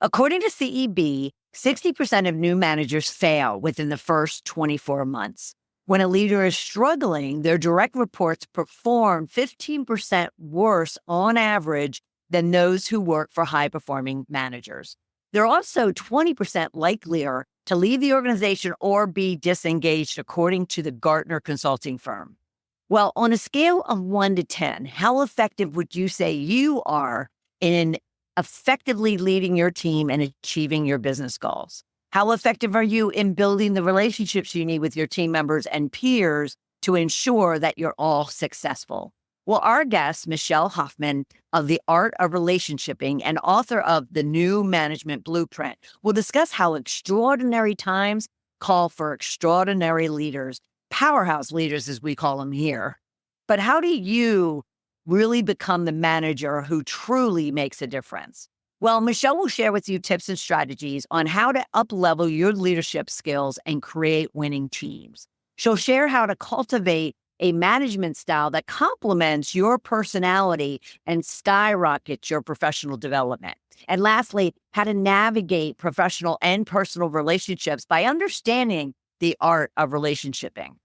According to CEB, 60% of new managers fail within the first 24 months. When a leader is struggling, their direct reports perform 15% worse on average than those who work for high-performing managers. They're also 20% likelier to leave the organization or be disengaged, according to the Gartner consulting firm. Well, on a scale of 1 to 10, how effective would you say you are in effectively leading your team and achieving your business goals? How effective are you in building the relationships you need with your team members and peers to ensure that you're all successful? Well, our guest, Michelle Hoffman of The Art of Relationshiping and author of The New Management Blueprint, will discuss how extraordinary times call for extraordinary leaders, powerhouse leaders as we call them here. But how do you really become the manager who truly makes a difference? Well, Michelle will share with you tips and strategies on how to up-level your leadership skills and create winning teams. She'll share how to cultivate a management style that complements your personality and skyrockets your professional development. And lastly, how to navigate professional and personal relationships by understanding the art of relationshiping.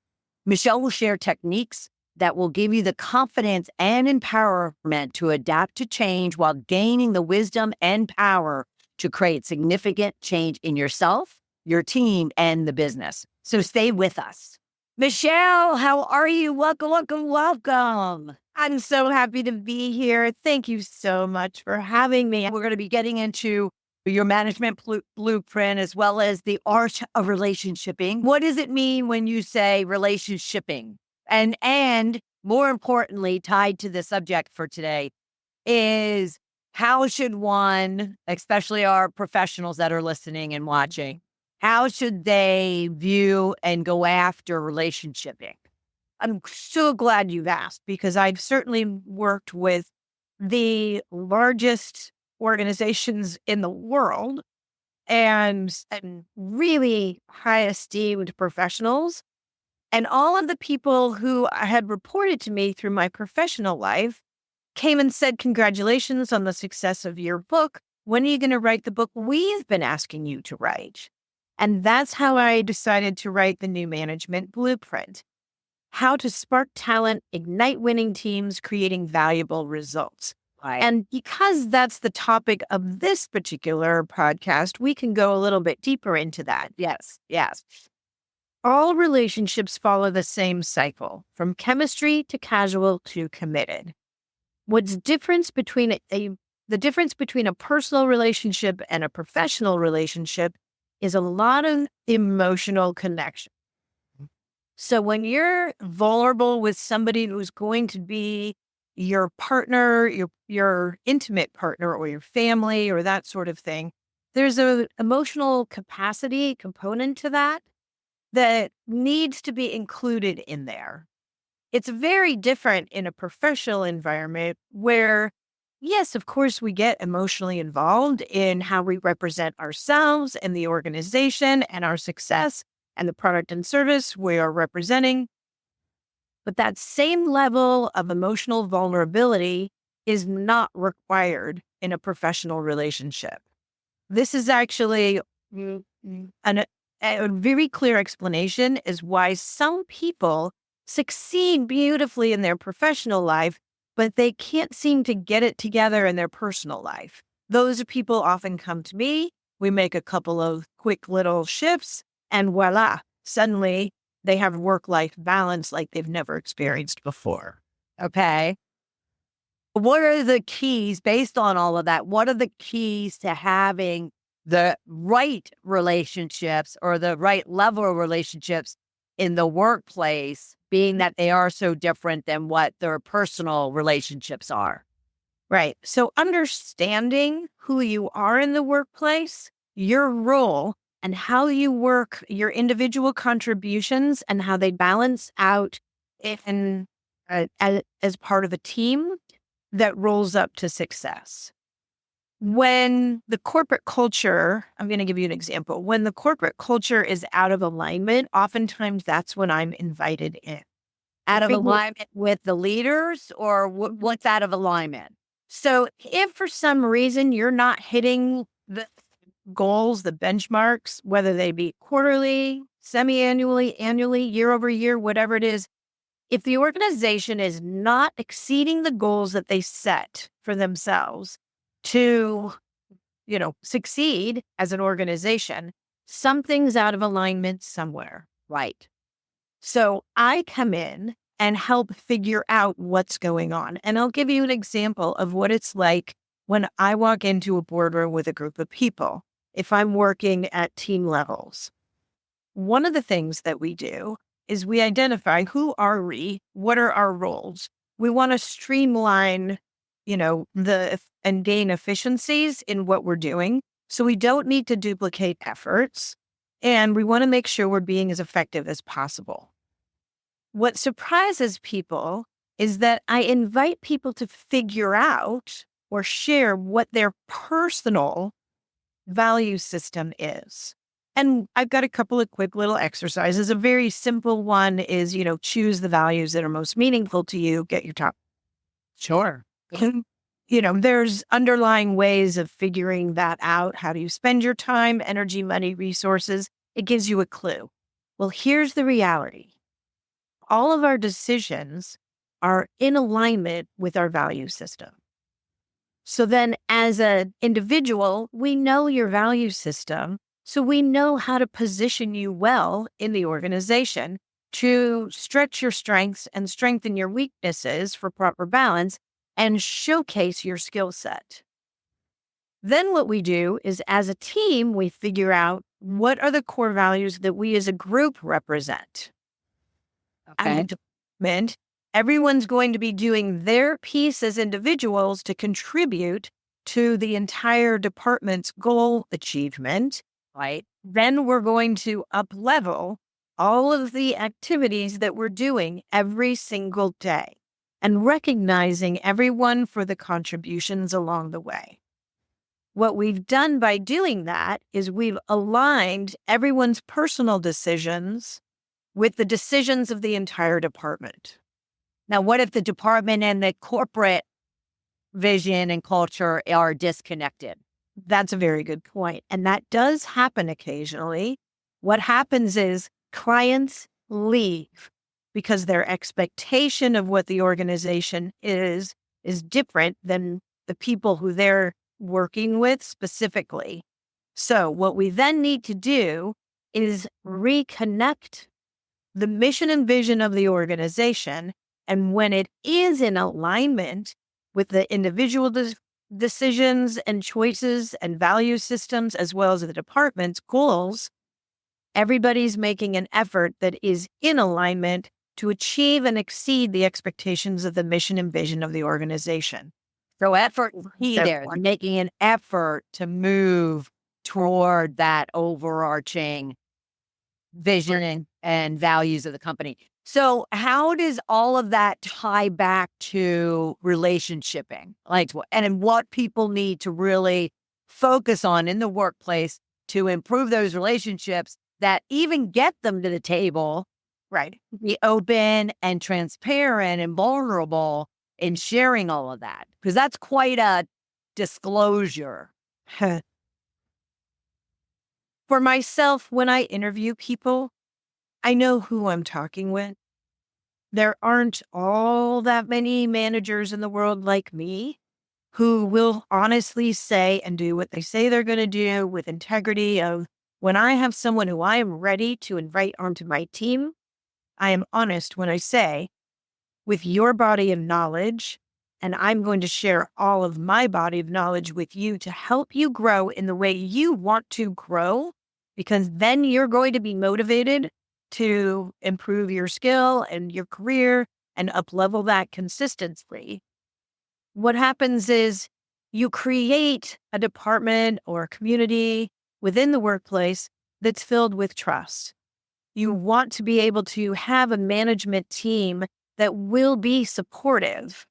Michelle will share techniques that will give you the confidence and empowerment to adapt to change while gaining the wisdom and power to create significant change in yourself, your team, and the business. So stay with us. Michelle, how are you? Welcome, welcome, welcome. I'm so happy to be here. Thank you so much for having me. We're going to be getting into your management blueprint as well as the art of relationshiping. What does it mean when you say relationshiping? And more importantly, tied to the subject for today is how should one, especially our professionals that are listening and watching, how should they view and go after relationshiping? I'm so glad you've asked because I've certainly worked with the largest organizations in the world and really high esteemed professionals. And all of the people who had reported to me through my professional life came and said, congratulations on the success of your book. When are you going to write the book we've been asking you to write? And that's how I decided to write the New Management Blueprint. How to spark talent, ignite winning teams, creating valuable results. Right. And because that's the topic of this particular podcast, we can go a little bit deeper into that. Yes. All relationships follow the same cycle, from chemistry to casual to committed. The difference between a personal relationship and a professional relationship is a lot of emotional connection. So when you're vulnerable with somebody who's going to be your partner, your intimate partner, or your family, or that sort of thing, there's an emotional capacity component to that needs to be included in there. It's very different in a professional environment where, yes, of course, we get emotionally involved in how we represent ourselves and the organization and our success and the product and service we are representing. But that same level of emotional vulnerability is not required in a professional relationship. This is actually a very clear explanation is why some people succeed beautifully in their professional life, but they can't seem to get it together in their personal life. Those people often come to me. We make a couple of quick little shifts and voila, suddenly they have work-life balance like they've never experienced before. Okay. What are the keys based on all of that? What are the keys to having the right relationships or the right level of relationships in the workplace, being that they are so different than what their personal relationships are? Right. So understanding who you are in the workplace, your role, and how you work, your individual contributions and how they balance out as part of a team that rolls up to success. When the corporate culture, I'm going to give you an example. When the corporate culture is out of alignment, oftentimes that's when I'm invited in. Out of alignment with the leaders, or what's out of alignment? So if for some reason you're not hitting goals, the benchmarks, whether they be quarterly, semi-annually, annually, year over year, whatever it is, if the organization is not exceeding the goals that they set for themselves to, succeed as an organization, something's out of alignment somewhere. Right. So I come in and help figure out what's going on. And I'll give you an example of what it's like when I walk into a boardroom with a group of people, if I'm working at team levels. One of the things that we do is we identify who are we, what are our roles. We want to streamline, and gain efficiencies in what we're doing. So we don't need to duplicate efforts. And we want to make sure we're being as effective as possible. What surprises people is that I invite people to figure out or share what their personal value system is. And I've got a couple of quick little exercises. A very simple one is, choose the values that are most meaningful to you, get your top. Sure. There's underlying ways of figuring that out. How do you spend your time, energy, money, resources? It gives you a clue. Well, here's the reality. All of our decisions are in alignment with our value system. So then as an individual, we know your value system. So we know how to position you well in the organization to stretch your strengths and strengthen your weaknesses for proper balance and showcase your skill set. Then what we do is as a team, we figure out what are the core values that we as a group represent. Okay. As a department, everyone's going to be doing their piece as individuals to contribute to the entire department's goal achievement. Right. Then we're going to up-level all of the activities that we're doing every single day and recognizing everyone for the contributions along the way. What we've done by doing that is we've aligned everyone's personal decisions with the decisions of the entire department. Now, what if the department and the corporate vision and culture are disconnected? That's a very good point. And that does happen occasionally. What happens is clients leave because their expectation of what the organization is different than the people who they're working with specifically. So what we then need to do is reconnect the mission and vision of the organization. And when it is in alignment with the individual decisions and choices and value systems, as well as the department's goals, everybody's making an effort that is in alignment to achieve and exceed the expectations of the mission and vision of the organization. So effort key there. They're making an effort to move toward that overarching vision and values of the company. So how does all of that tie back to relationshiping? And what people need to really focus on in the workplace to improve those relationships that even get them to the table, right? Be open and transparent and vulnerable in sharing all of that. Because that's quite a disclosure. For myself, when I interview people, I know who I'm talking with. There aren't all that many managers in the world like me who will honestly say and do what they say they're going to do with integrity of when I have someone who I am ready to invite onto my team, I am honest when I say, with your body of knowledge, and I'm going to share all of my body of knowledge with you to help you grow in the way you want to grow, because then you're going to be motivated to improve your skill and your career and up-level that consistently. What happens is you create a department or a community within the workplace that's filled with trust. You want to be able to have a management team that will be supportive,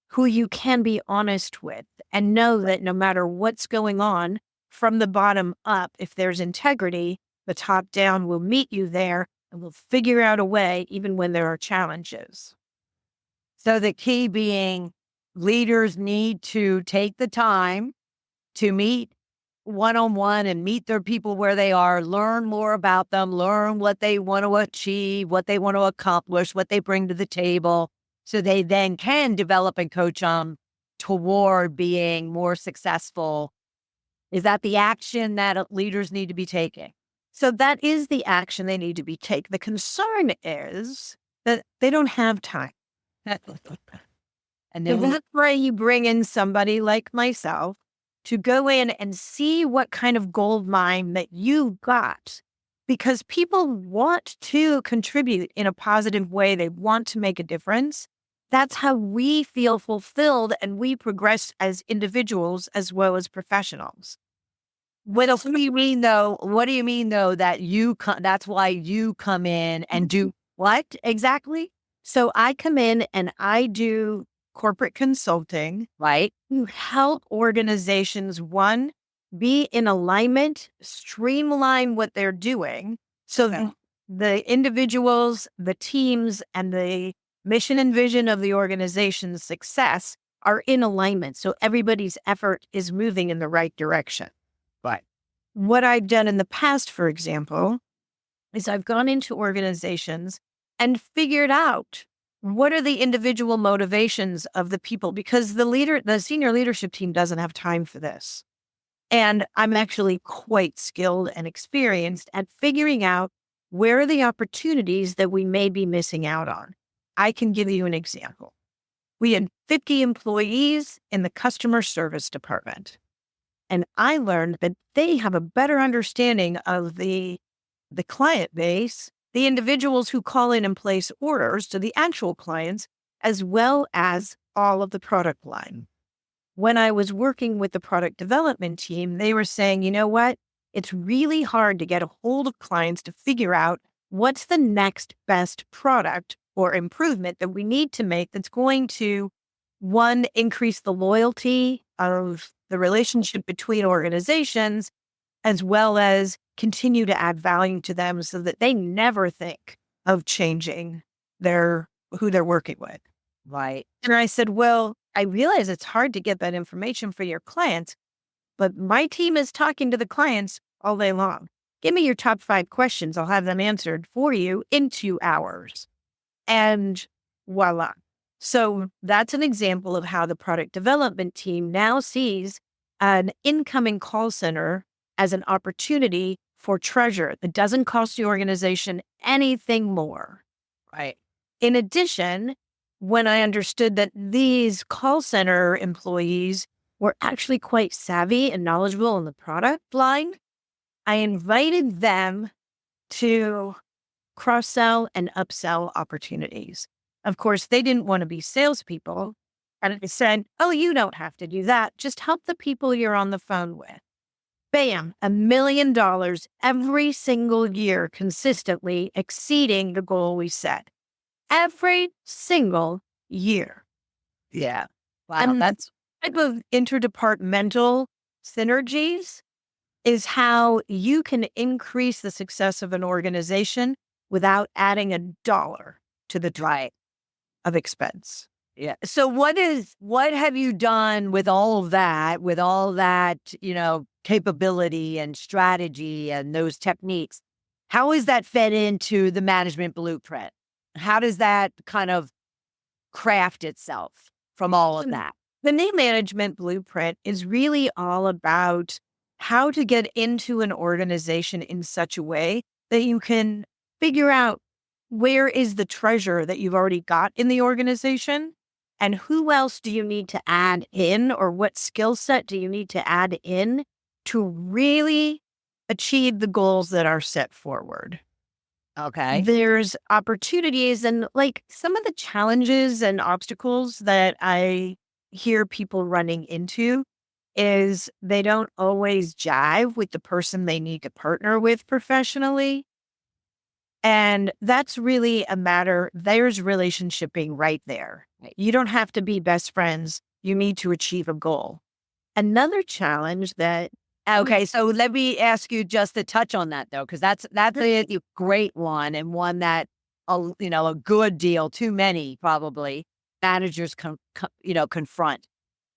who you can be honest with and know that no matter what's going on from the bottom up, if there's integrity, the top down will meet you there and will figure out a way even when there are challenges. So the key being leaders need to take the time to meet one-on-one and meet their people where they are, learn more about them, learn what they want to achieve, what they want to accomplish, what they bring to the table, so they then can develop and coach them toward being more successful. Is that the action that leaders need to be taking? So that is the action they need to be taking. The concern is that they don't have time. And So then that's why you bring in somebody like myself to go in and see what kind of gold mine that you got. Because people want to contribute in a positive way. They want to make a difference. That's how we feel fulfilled and we progress as individuals as well as professionals. what else do you mean though? What do you mean though that that's why you come in and do what exactly? So I come in and I do corporate consulting, Right? to help organizations, one, be in alignment, streamline what they're doing so that the individuals, the teams, and the mission and vision of the organization's success are in alignment. So everybody's effort is moving in the right direction. Right. What I've done in the past, for example, is I've gone into organizations and figured out what are the individual motivations of the people, because the senior leadership team doesn't have time for this. And I'm actually quite skilled and experienced at figuring out where are the opportunities that we may be missing out on. I can give you an example. We had 50 employees in the customer service department. And I learned that they have a better understanding of the client base, the individuals who call in and place orders to the actual clients, as well as all of the product line. When I was working with the product development team, they were saying, you know what? It's really hard to get a hold of clients to figure out what's the next best product or improvement that we need to make that's going to, one, increase the loyalty of the relationship between organizations, as well as continue to add value to them so that they never think of changing who they're working with. Right. And I said, well, I realize it's hard to get that information for your clients, but my team is talking to the clients all day long. Give me your top 5 questions. I'll have them answered for you in 2 hours. And voila. So that's an example of how the product development team now sees an incoming call center as an opportunity for treasure that doesn't cost the organization anything more. Right. In addition, when I understood that these call center employees were actually quite savvy and knowledgeable in the product line, I invited them to cross-sell and upsell opportunities. Of course, they didn't want to be salespeople. And I said, oh, you don't have to do that. Just help the people you're on the phone with. Bam, $1 million every single year, consistently exceeding the goal we set. Every single year. Yeah. Wow. And that's type of interdepartmental synergies is how you can increase the success of an organization without adding a dollar to the drive of expense. Yeah. So what have you done with all that, capability and strategy and those techniques? How is that fed into the management blueprint? How does that kind of craft itself from all of that? The new management blueprint is really all about how to get into an organization in such a way that you can figure out where is the treasure that you've already got in the organization and who else do you need to add in, or what skill set do you need to add in to really achieve the goals that are set forward. Okay. There's opportunities and like some of the challenges and obstacles that I hear people running into is they don't always jive with the person they need to partner with professionally. And that's really a matter, there's relationshiping right there. You don't have to be best friends. You need to achieve a goal. Another challenge that Okay, so let me ask you just to touch on that though, because that's a great one, and one that a good deal, too many probably managers confront.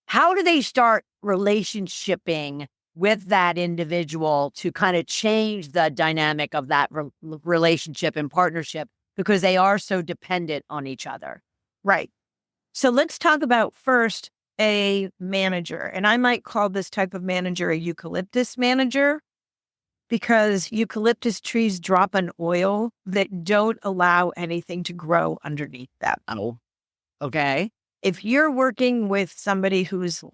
How do they start relationshiping with that individual to kind of change the dynamic of that relationship and partnership because they are so dependent on each other. Right. So let's talk about first a manager. And I might call this type of manager a eucalyptus manager because eucalyptus trees drop an oil that don't allow anything to grow underneath them. Oh, okay. If you're working with somebody who's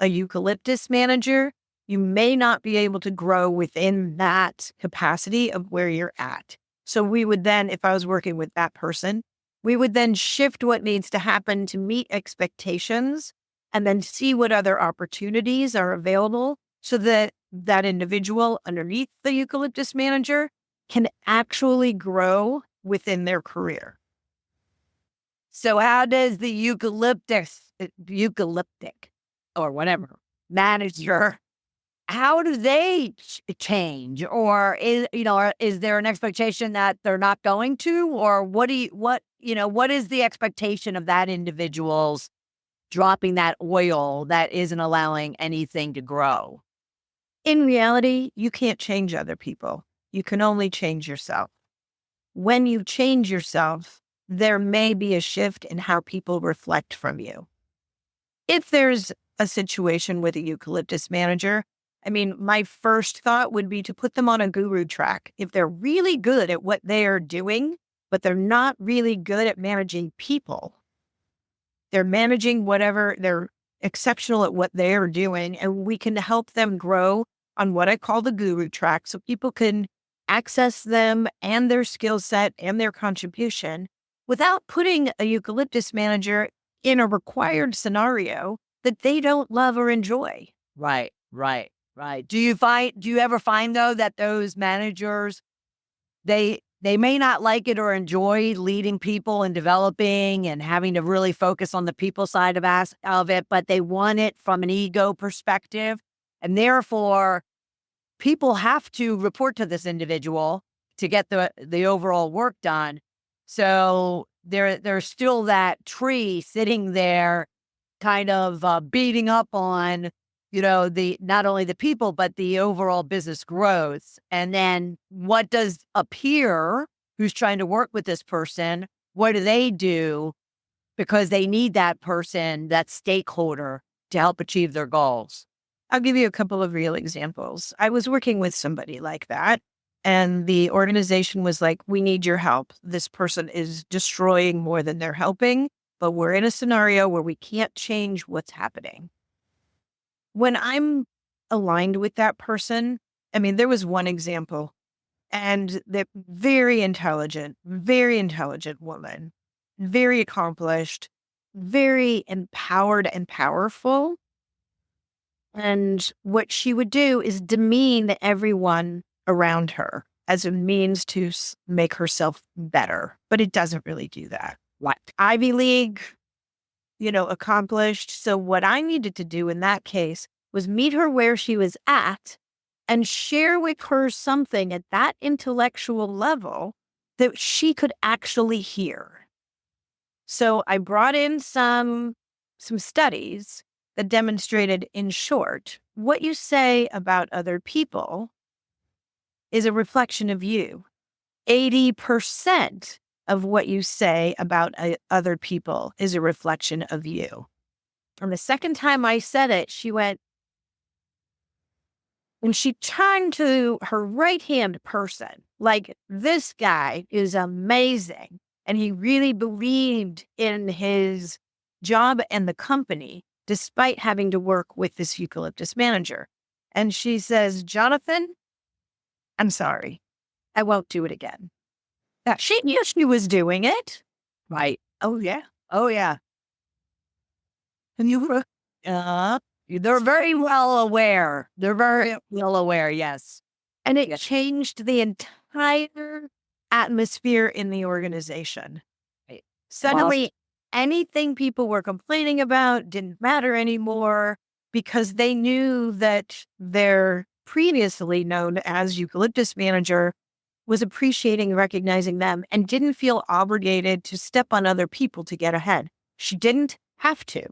a eucalyptus manager, you may not be able to grow within that capacity of where you're at. So we would then, if I was working with that person, we would then shift what needs to happen to meet expectations and then see what other opportunities are available so that that individual underneath the eucalyptus manager can actually grow within their career. So how does the eucalyptic or whatever manager, how do they change? Or is there an expectation that they're not going to? Or what is the expectation of that individual's dropping that oil that isn't allowing anything to grow? In reality, you can't change other people. You can only change yourself. When you change yourself, there may be a shift in how people reflect from you. If there's a situation with a eucalyptus manager, my first thought would be to put them on a guru track. If they're really good at what they are doing, but they're not really good at managing people, they're managing whatever, they're exceptional at what they are doing, and we can help them grow on what I call the guru track so people can access them and their skill set and their contribution without putting a eucalyptus manager in a required scenario that they don't love or enjoy. Right. Do you ever find though that those managers, they may not like it or enjoy leading people and developing and having to really focus on the people side of it, but they want it from an ego perspective. And therefore, people have to report to this individual to get the overall work done. So there's still that tree sitting there kind of beating up on not only the people, but the overall business growth. And then what does a peer who's trying to work with this person, what do they do? Because they need that person, that stakeholder, to help achieve their goals. I'll give you a couple of real examples. I was working with somebody like that, and the organization was like, we need your help. This person is destroying more than they're helping, but we're in a scenario where we can't change what's happening. When I'm aligned with that person, there was one example, and the very intelligent woman, very accomplished, very empowered and powerful. And what she would do is demean everyone around her as a means to make herself better. But it doesn't really do that. Right. Ivy League, accomplished. So what I needed to do in that case was meet her where she was at and share with her something at that intellectual level that she could actually hear. So I brought in some studies that demonstrated, in short, what you say about other people is a reflection of you. 80% of what you say about other people is a reflection of you. And the second time I said it, she went, and she turned to her right-hand person, like, this guy is amazing. And he really believed in his job and the company, despite having to work with this eucalyptus manager. And she says, Jonathan, I'm sorry. I won't do it again. She knew she was doing it. Right. Oh, yeah. And you were, they're very well aware. They're very well aware, yes. And it changed the entire atmosphere in the organization. Right. Suddenly, anything people were complaining about didn't matter anymore because they knew that their previously known as eucalyptus manager was appreciating and recognizing them and didn't feel obligated to step on other people to get ahead. She didn't have to.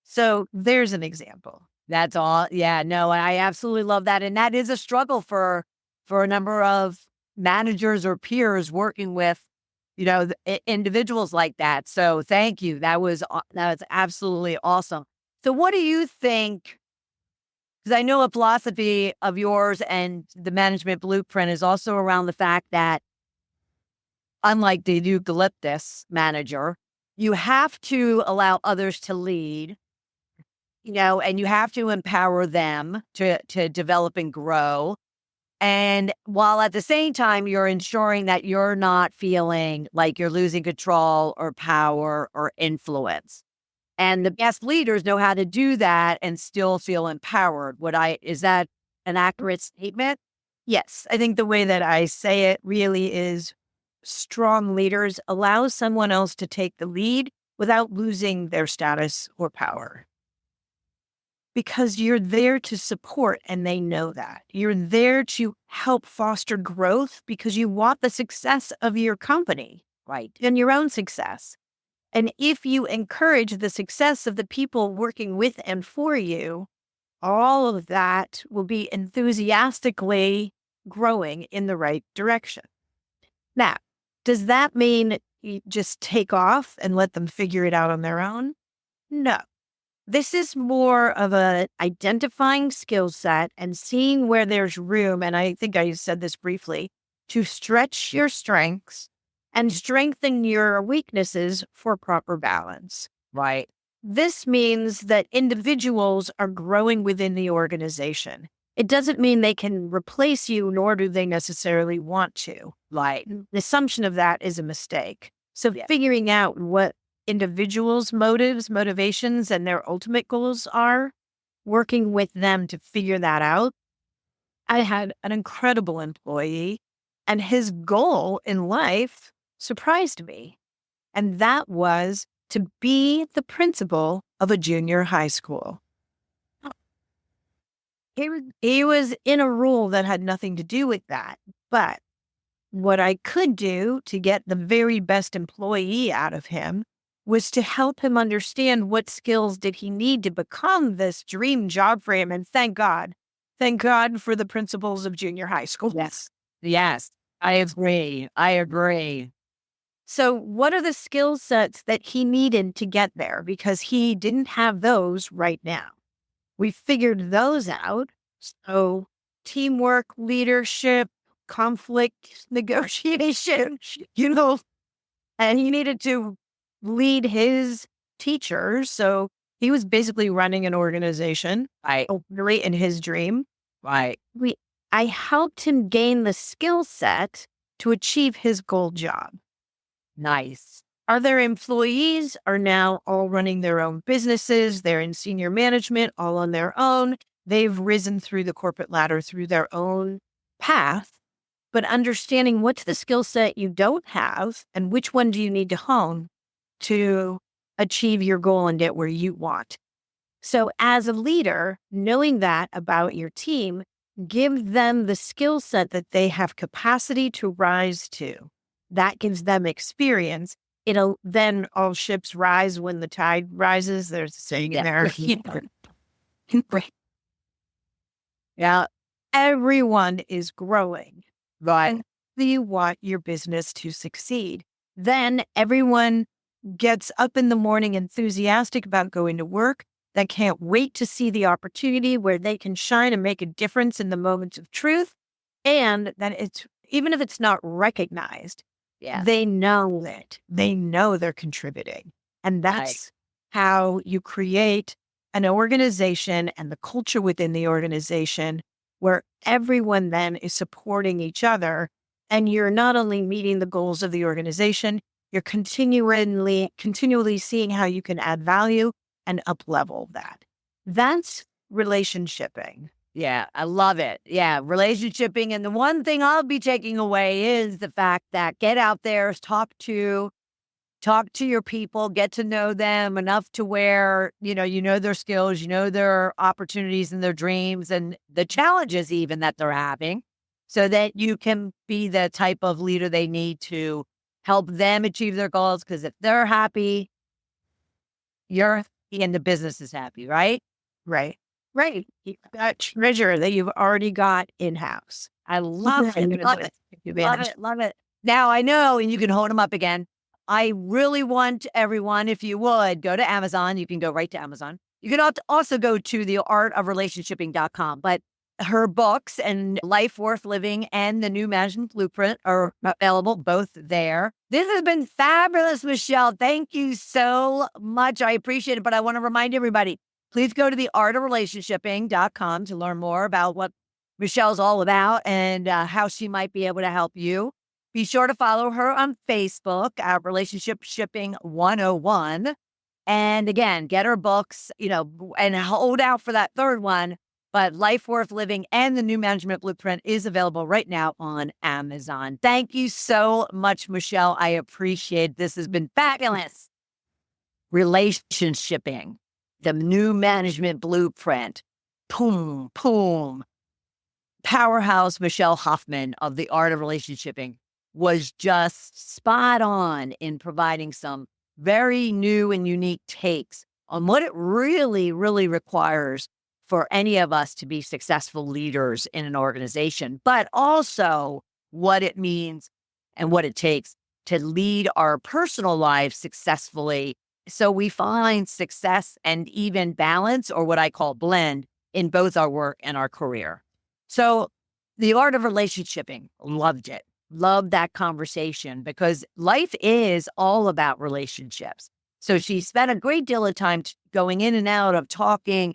So there's an example. That's all. Yeah, no, I absolutely love that. And that is a struggle for a number of managers or peers working with, individuals like that. So thank you. That was absolutely awesome. So what do you think? Because I know a philosophy of yours and the management blueprint is also around the fact that, unlike the eucalyptus manager, you have to allow others to lead, and you have to empower them to develop and grow. And while at the same time, you're ensuring that you're not feeling like you're losing control or power or influence. And the best leaders know how to do that and still feel empowered. Is that an accurate statement? Yes, I think the way that I say it really is strong leaders allow someone else to take the lead without losing their status or power. Because you're there to support and they know that. You're there to help foster growth because you want the success of your company, Right. and your own success. And if you encourage the success of the people working with and for you, all of that will be enthusiastically growing in the right direction. Now, does that mean you just take off and let them figure it out on their own? No. This is more of a identifying skill set and seeing where there's room. And I think I said this briefly, to stretch your strengths and strengthen your weaknesses for proper balance. Right. This means that individuals are growing within the organization. It doesn't mean they can replace you, nor do they necessarily want to. Right. The assumption of that is a mistake. So Yeah. figuring out what individuals' motivations, and their ultimate goals are, working with them to figure that out. I had an incredible employee, and his goal in life surprised me. And that was to be the principal of a junior high school. He was in a role that had nothing to do with that. But what I could do to get the very best employee out of him was to help him understand what skills did he need to become this dream job for him. And thank God for the principals of junior high school. Yes. Yes. I agree. I agree. So what are the skill sets that he needed to get there? Because he didn't have those right now. We figured those out. So teamwork, leadership, conflict negotiation, and he needed to lead his teachers. So he was basically running an organization, Right. right in his dream. Right. I helped him gain the skill set to achieve his goal job. Nice. Other employees are now all running their own businesses. They're in senior management, all on their own. They've risen through the corporate ladder through their own path. But understanding what's the skill set you don't have and which one do you need to hone to achieve your goal and get where you want. So as a leader, knowing that about your team, give them the skill set that they have capacity to rise to. That gives them experience. It'll then all ships rise when the tide rises. There's a saying in there. Yeah. Everyone is growing. Right. You want your business to succeed. Then everyone gets up in the morning enthusiastic about going to work. That can't wait to see the opportunity where they can shine and make a difference in the moments of truth. And that it's, even if it's not recognized, they know it. They know they're contributing. And that's how you create an organization and the culture within the organization where everyone then is supporting each other. And you're not only meeting the goals of the organization, you're continually seeing how you can add value and up-level that. That's relationshiping. Yeah, I love it. Yeah, relationshiping. And the one thing I'll be taking away is the fact that get out there, talk to your people, get to know them enough to where, you know their skills, you know their opportunities and their dreams and the challenges even that they're having, so that you can be the type of leader they need to help them achieve their goals. Because if they're happy, you're happy and the business is happy, right? Right. Right. That treasure that you've already got in-house. I love I'm it. gonna Love do it. it. You Love manage. it. Love it. Now I know, and you can hold them up again. I really want everyone, if you would, go to Amazon. You can go right to Amazon. You can also go to the artofrelationshipping.com. But her books and Life Worth Living and the New Management Blueprint are available both there. This has been fabulous, Michelle. Thank you so much. I appreciate it. But I want to remind everybody, please go to the artofrelationshipping.com to learn more about what Michelle's all about and how she might be able to help you. Be sure to follow her on Facebook at Relationship Shipping 101. And again, get her books, and hold out for that third one. But Life Worth Living and the New Management Blueprint is available right now on Amazon. Thank you so much, Michelle. I appreciate it. This has been fabulous. Relationshipping, the New Management Blueprint. Boom, boom. Powerhouse Michelle Hoffman of the Art of Relationshipping was just spot on in providing some very new and unique takes on what it really, really requires for any of us to be successful leaders in an organization, but also what it means and what it takes to lead our personal lives successfully. So we find success and even balance, or what I call blend, in both our work and our career. So the art of relationshipping, loved it. Loved that conversation because life is all about relationships. So she spent a great deal of time going in and out of talking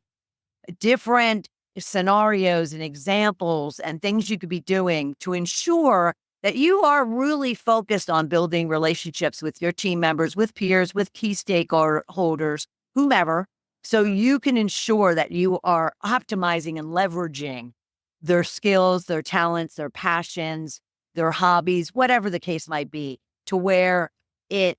different scenarios and examples and things you could be doing to ensure that you are really focused on building relationships with your team members, with peers, with key stakeholders, whomever, so you can ensure that you are optimizing and leveraging their skills, their talents, their passions, their hobbies, whatever the case might be, to where it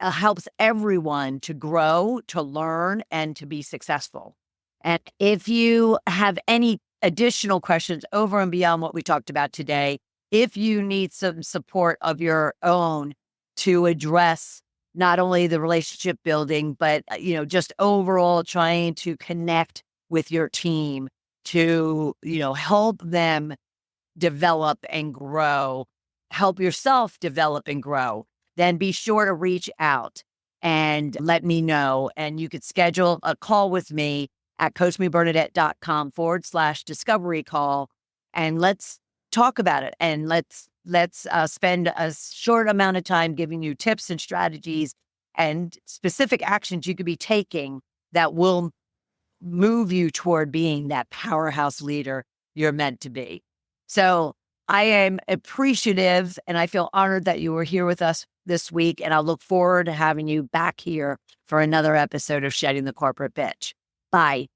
helps everyone to grow, to learn, and to be successful. And if you have any additional questions over and beyond what we talked about today, if you need some support of your own to address not only the relationship building, but, just overall trying to connect with your team to, help them develop and grow, help yourself develop and grow, then be sure to reach out and let me know. And you could schedule a call with me at coachmebernadette.com/discovery call. And let's talk about it. And let's spend a short amount of time giving you tips and strategies and specific actions you could be taking that will move you toward being that powerhouse leader you're meant to be. So I am appreciative and I feel honored that you were here with us this week. And I'll look forward to having you back here for another episode of Shedding the Corporate Bitch. Bye.